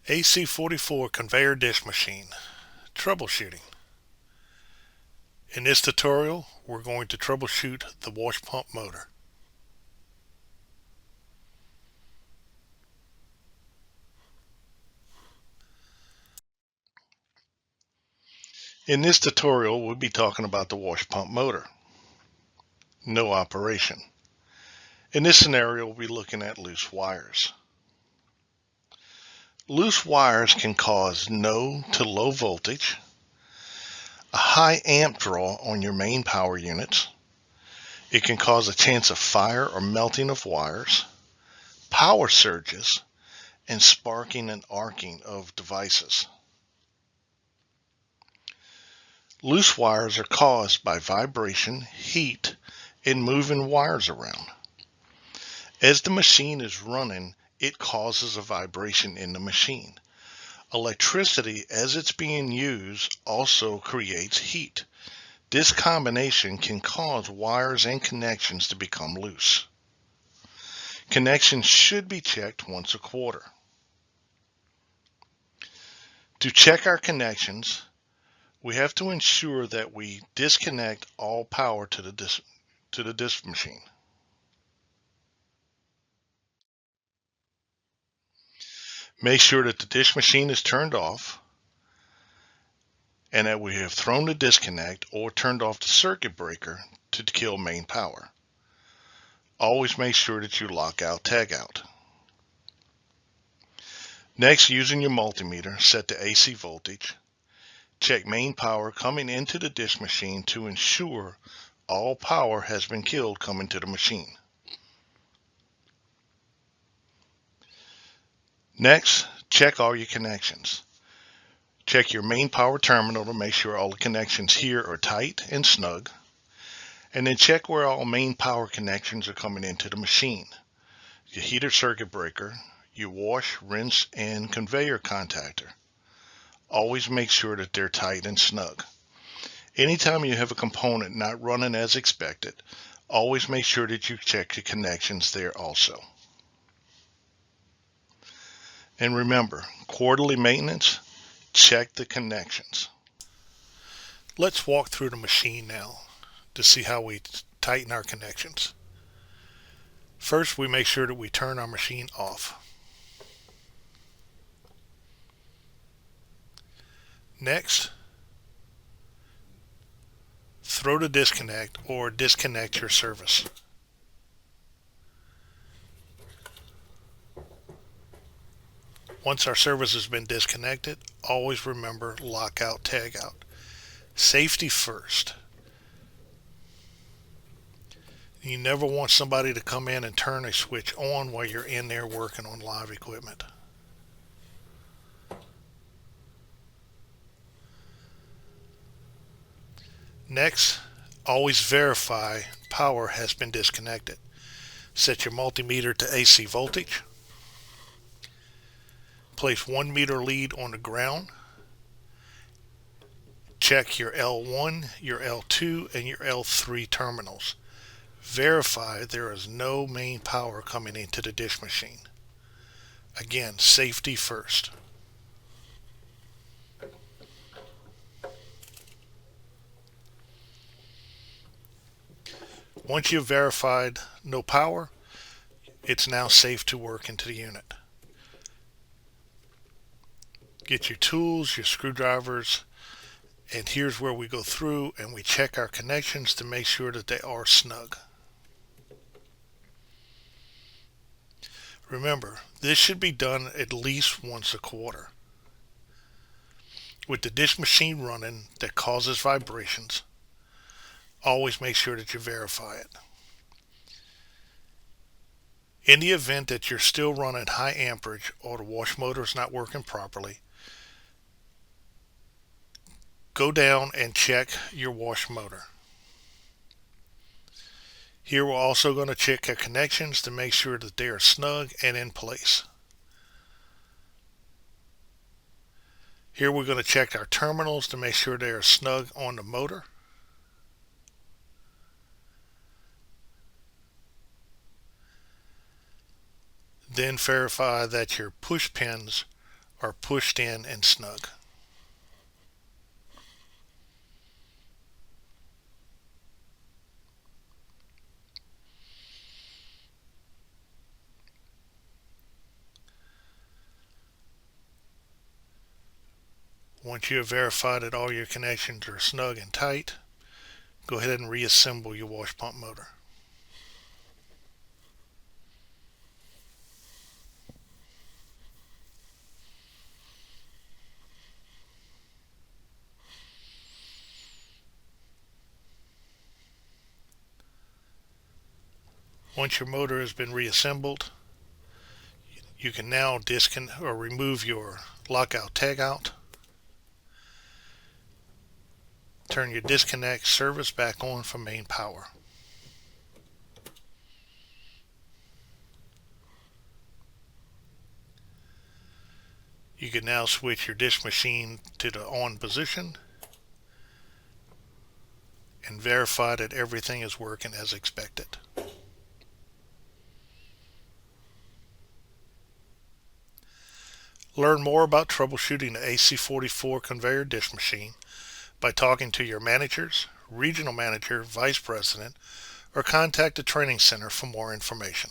AC-44 Conveyor Dish Machine. Troubleshooting. In this tutorial, we're going to troubleshoot the wash pump motor. In this tutorial, we'll be talking about the wash pump motor. No operation. In this scenario, we'll be looking at loose wires. Loose wires can cause no to low voltage, a high amp draw on your main power units. It can cause a chance of fire or melting of wires, power surges, and sparking and arcing of devices. Loose wires are caused by vibration, heat, and moving wires around. As the machine is running, it causes a vibration in the machine. Electricity, as it's being used, also creates heat. This combination can cause wires and connections to become loose. Connections should be checked once a quarter. To check our connections, we have to ensure that we disconnect all power to the dish machine. Make sure that the dish machine is turned off and that we have thrown the disconnect or turned off the circuit breaker to kill main power. Always make sure that you lock out, tag out. Next, using your multimeter, set the AC voltage. Check main power coming into the dish machine to ensure all power has been killed coming to the machine. Next, check all your connections. Check your main power terminal to make sure all the connections here are tight and snug. And then check where all main power connections are coming into the machine. Your heater circuit breaker, your wash, rinse, and conveyor contactor. Always make sure that they're tight and snug. Anytime you have a component not running as expected, always make sure that you check the connections there also. And remember, quarterly maintenance, check the connections. Let's walk through the machine now to see how we tighten our connections. First, we make sure that we turn our machine off. Next, throw the disconnect or disconnect your service. Once our service has been disconnected, always remember lock out, tag out. Safety first. You never want somebody to come in and turn a switch on while you're in there working on live equipment. Next, always verify power has been disconnected. Set your multimeter to AC voltage. Place 1 meter lead on the ground. Check your L1, your L2, and your L3 terminals. Verify there is no main power coming into the dish machine. Again, safety first. Once you've verified no power, it's now safe to work into the unit. Get your tools, your screwdrivers, and here's where we go through and we check our connections to make sure that they are snug. Remember, this should be done at least once a quarter. With the dish machine running that causes vibrations, always make sure that you verify it. In the event that you're still running high amperage or the wash motor is not working properly, go down and check your wash motor. Here we're also going to check our connections to make sure that they are snug and in place. Here we're going to check our terminals to make sure they are snug on the motor. Then verify that your push pins are pushed in and snug. Once you have verified that all your connections are snug and tight, go ahead and reassemble your wash pump motor. Once your motor has been reassembled, you can now disconnect or remove your lockout tagout. Turn your disconnect service back on from main power. You can now switch your dish machine to the on position and verify that everything is working as expected. Learn more about troubleshooting the AC-44 Conveyor Dish Machine by talking to your managers, regional manager, vice president, or contact the training center for more information.